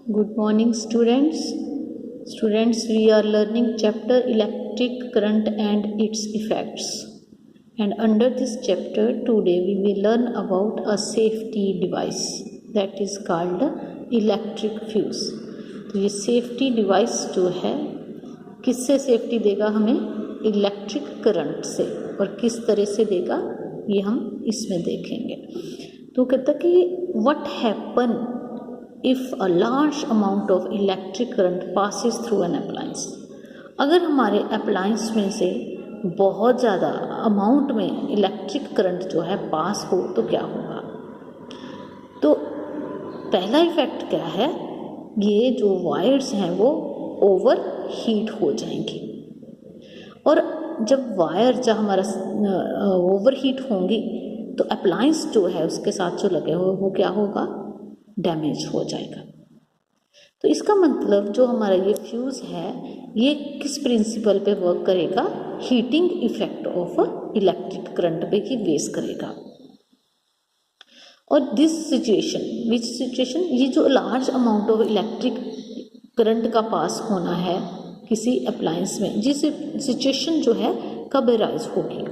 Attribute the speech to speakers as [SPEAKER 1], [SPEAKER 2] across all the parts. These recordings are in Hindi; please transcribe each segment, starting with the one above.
[SPEAKER 1] Good morning, students. We are learning chapter electric current and its effects. And under this chapter, today we will learn about a safety device that is called electric fuse. तो ये सेफ्टी डिवाइस जो है किससे सेफ्टी देगा हमें? इलेक्ट्रिक करंट से। और किस तरह से देगा ये हम इसमें देखेंगे। तो कहता कि what happen if a large amount of electric current passes through an appliance. अगर हमारे अप्लायंस में से बहुत ज़्यादा अमाउंट में इलेक्ट्रिक करंट जो है पास हो तो क्या होगा? तो पहला इफ़ेक्ट क्या है, ये जो वायर्स हैं वो ओवर हीट हो जाएंगी। और जब वायर जब हमारा ओवर हीट होंगी तो अप्लायंस जो है उसके साथ जो लगे हुए वो क्या होगा? डैमेज हो जाएगा। तो इसका मतलब जो हमारा ये फ्यूज़ है ये किस प्रिंसिपल पे वर्क करेगा? Heating effect of electric current पे ही बेस करेगा। और दिस सिचुएशन विच सिचुएशन, ये जो large amount of electric current का पास होना है किसी अप्लायंस में, जिस सिचुएशन जो है कब अराइज होगी?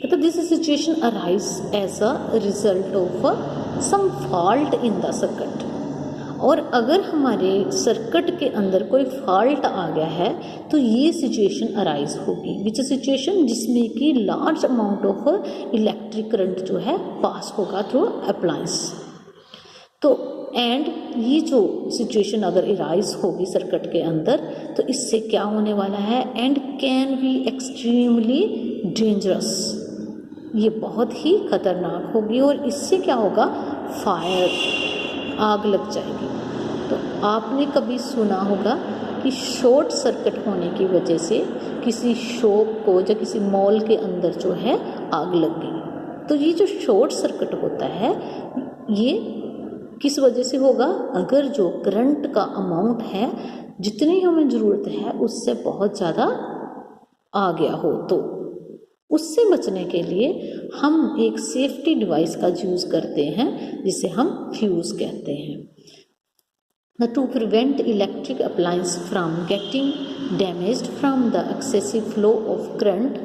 [SPEAKER 1] तो this situation arise as a result of some fault in the circuit. और अगर हमारे सर्किट के अंदर कोई फॉल्ट आ गया है तो ये सिचुएशन अराइज होगी। विच सिचुएशन, जिसमें कि large amount of electric current जो है पास होगा थ्रू अप्लायंस। तो एंड ये जो सिचुएशन अगर अराइज होगी सर्किट के अंदर तो इससे क्या होने वाला है? And can be extremely dangerous, ये बहुत ही खतरनाक होगी। और इससे क्या होगा? फायर, आग लग जाएगी। तो आपने कभी सुना होगा कि शॉर्ट सर्किट होने की वजह से किसी शॉप को या किसी मॉल के अंदर जो है आग लग गई। तो ये जो शॉर्ट सर्किट होता है ये किस वजह से होगा? अगर जो करंट का अमाउंट है जितनी हमें ज़रूरत है उससे बहुत ज़्यादा आ गया हो तो उससे बचने के लिए हम एक सेफ्टी डिवाइस का यूज़ करते हैं जिसे हम फ्यूज़ कहते हैं। To prevent electric appliance from getting damaged from the excessive flow of current,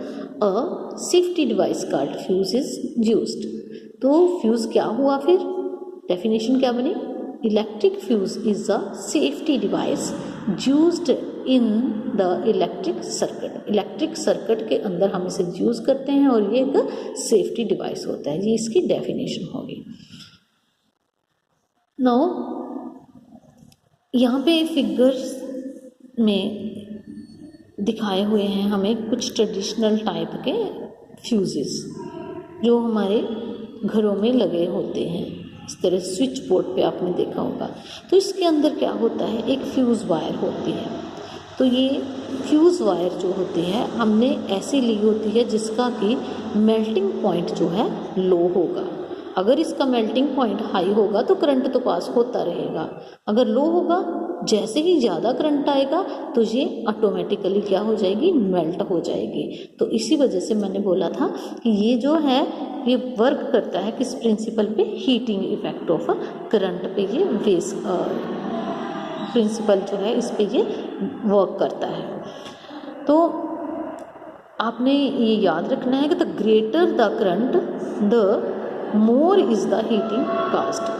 [SPEAKER 1] a safety device called fuse is used. तो फ्यूज़ क्या हुआ फिर? डेफिनेशन क्या बनी? Electric fuse is a safety device used in the electric circuit. Electric circuit के अंदर हम इसे यूज़ करते हैं और ये एक सेफ्टी डिवाइस होता है। ये इसकी डेफिनेशन होगी। नाउ यहाँ पे फिगर्स में दिखाए हुए हैं हमें कुछ ट्रेडिशनल टाइप के फ्यूजेस जो हमारे घरों में लगे होते हैं। इस तरह स्विच बोर्ड पे आपने देखा होगा। तो इसके अंदर क्या होता है? एक फ्यूज़ वायर होती है। तो ये फ्यूज़ वायर जो होती है हमने ऐसी ली होती है जिसका कि मेल्टिंग पॉइंट जो है लो होगा। अगर इसका मेल्टिंग पॉइंट हाई होगा तो करंट तो पास होता रहेगा। अगर लो होगा, जैसे ही ज़्यादा करंट आएगा तो ये ऑटोमेटिकली क्या हो जाएगी? मेल्ट हो जाएगी। तो इसी वजह से मैंने बोला था कि ये जो है ये वर्क करता है किस प्रिंसिपल पे? हीटिंग इफेक्ट ऑफ करंट पे ये बेस प्रिंसिपल जो है इस पे ये वर्क करता है। तो आपने ये याद रखना है कि the greater the current the more is the heating caused.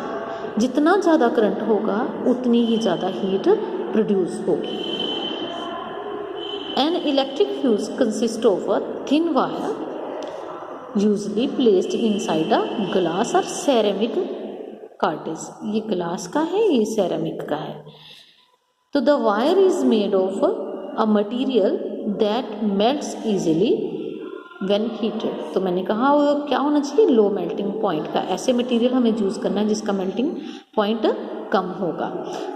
[SPEAKER 1] जितना ज़्यादा करंट होगा उतनी ही ज़्यादा हीट प्रोड्यूस होगी। An electric fuse consist of a thin wire usually placed inside a glass और सेरेमिक कार्टेज। ये ग्लास का है, ये सेरेमिक का है। तो the wire is made of a material that melts easily when heated. तो मैंने कहा वो क्या होना चाहिए? लो मेल्टिंग पॉइंट का। ऐसे मटेरियल हमें यूज़ करना है जिसका मेल्टिंग पॉइंट कम होगा।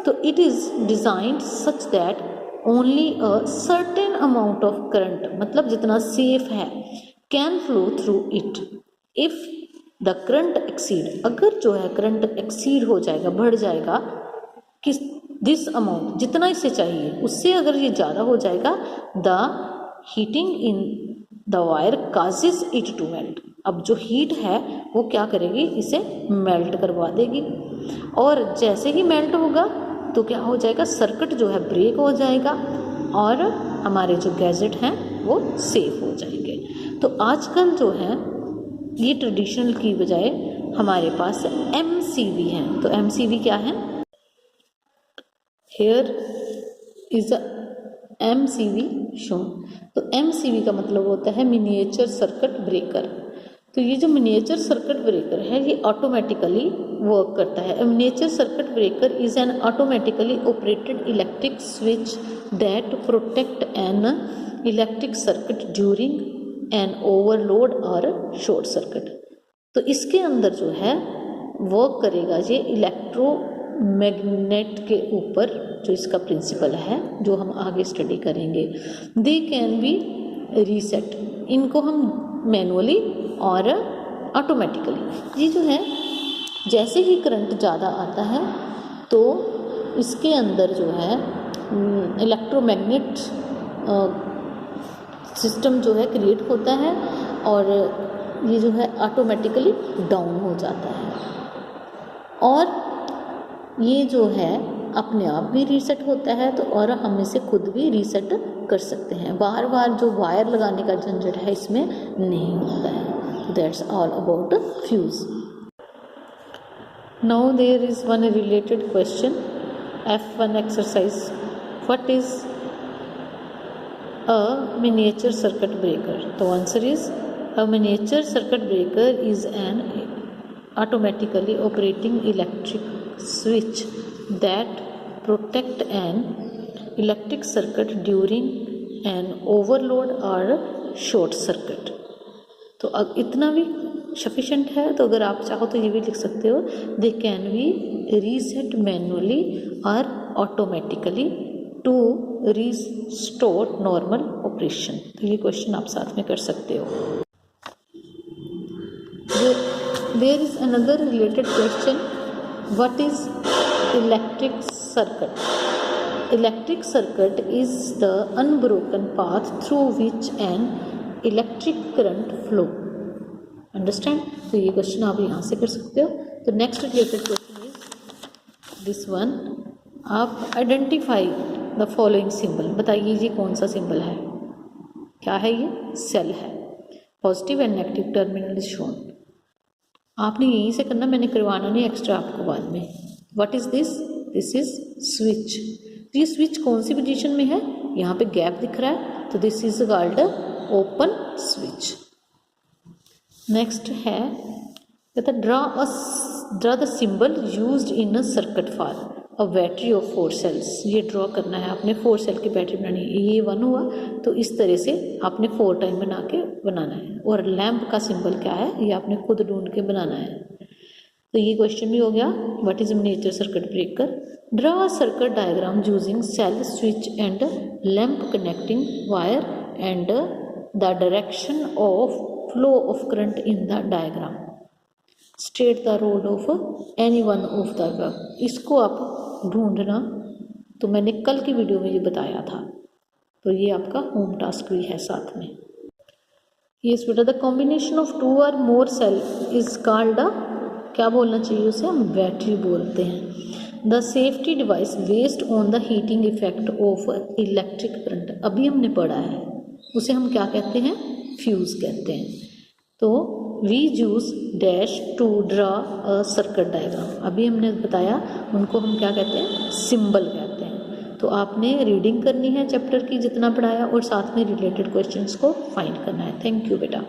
[SPEAKER 1] तो it is designed such that only a certain amount of current, मतलब जितना सेफ है, can flow through it if the current exceed. अगर जो है करंट एक्सीड हो जाएगा, बढ़ जाएगा किस दिस अमाउंट, जितना इसे चाहिए उससे अगर ये ज़्यादा हो जाएगा, the heating in the wire causes it to melt. अब जो हीट है वो क्या करेगी? इसे मेल्ट करवा देगी। और जैसे ही मेल्ट होगा तो क्या हो जाएगा, सर्किट जो है ब्रेक हो जाएगा और हमारे जो गैजेट हैं वो सेफ हो जाएंगे। तो आजकल जो है ये ट्रेडिशनल की बजाय हमारे पास MCV हैं। तो MCV क्या है, here is a MCV shown. तो MCV का मतलब होता है मिनिएचर सर्किट ब्रेकर। तो ये जो मिनिएचर सर्किट ब्रेकर है ये ऑटोमेटिकली वर्क करता है। Miniature circuit breaker is an automatically operated electric switch that protect an electric circuit during an overload और शॉर्ट सर्किट। तो इसके अंदर जो है वर्क करेगा ये इलेक्ट्रोमैग्नेट के ऊपर, जो इसका प्रिंसिपल है जो हम आगे स्टडी करेंगे। दे कैन बी रीसेट, इनको हम मैनुअली और ऑटोमेटिकली। ये जो है जैसे ही करंट ज़्यादा आता है तो इसके अंदर जो है इलेक्ट्रोमैग्नेट सिस्टम जो है क्रिएट होता है और ये जो है ऑटोमेटिकली डाउन हो जाता है और ये जो है अपने आप भी रीसेट होता है। तो और हम इसे खुद भी रीसेट कर सकते हैं, बार बार जो वायर लगाने का झंझट है इसमें नहीं होता है। That's all about fuse. Now there is one related question, F1 exercise. What is a miniature circuit breaker? The answer is a miniature circuit breaker is an automatically operating electric switch that protect an electric circuit during an overload or short circuit. तो अब इतना भी सफिशेंट है। तो अगर आप चाहो तो ये भी लिख सकते हो, they can be reset manually और automatically to restore normal operation. तो ये क्वेश्चन आप साथ में कर सकते हो। There is another related question, what is electric circuit? Electric circuit is the unbroken path through which an electric current flow. Understand? तो ये क्वेश्चन आप यहाँ से कर सकते हो। तो next related question is this one, आप आइडेंटिफाई द फॉलोइंग सिंबल। बताइए ये कौन सा सिंबल है, क्या है? ये सेल है। Positive and negative terminal is shown. आपने यहीं से करना, मैंने करवाना नहीं एक्स्ट्रा आपको बाद में। What is this? This is switch. ये स्विच कौन सी पोजीशन में है? यहाँ पे गैप दिख रहा है, तो this is called open switch. Next है कहता draw the symbol used in a circuit for a battery of 4 cells. ये ड्रॉ करना है आपने, 4 सेल की बैटरी बनानी है। ये 1 हुआ, तो इस तरह से आपने 4 टाइम बनाना है। और लैंप का सिंबल क्या है ये आपने खुद ढूंढ के बनाना है। तो ये क्वेश्चन भी हो गया। What is miniature circuit breaker? Draw a circuit diagram using cell, switch and lamp connecting wire and the direction of flow of current in the diagram. State the role of any one of the above. इसको आप ढूंढना, तो मैंने कल की वीडियो में ये बताया था। तो ये आपका होम टास्क भी है साथ में। यस बेटा, the combination of 2 or more cell is called a, क्या बोलना चाहिए उसे? हम बैटरी बोलते हैं। The safety device based on the heating effect of electric current, अभी हमने पढ़ा है, उसे हम क्या कहते हैं? फ्यूज़ कहते हैं। तो we use dash to draw a circuit diagram, अभी हमने बताया, उनको हम क्या कहते हैं? सिंबल कहते हैं। तो आपने रीडिंग करनी है चैप्टर की जितना पढ़ाया, और साथ में रिलेटेड क्वेश्चंस को फाइंड करना है। थैंक यू बेटा।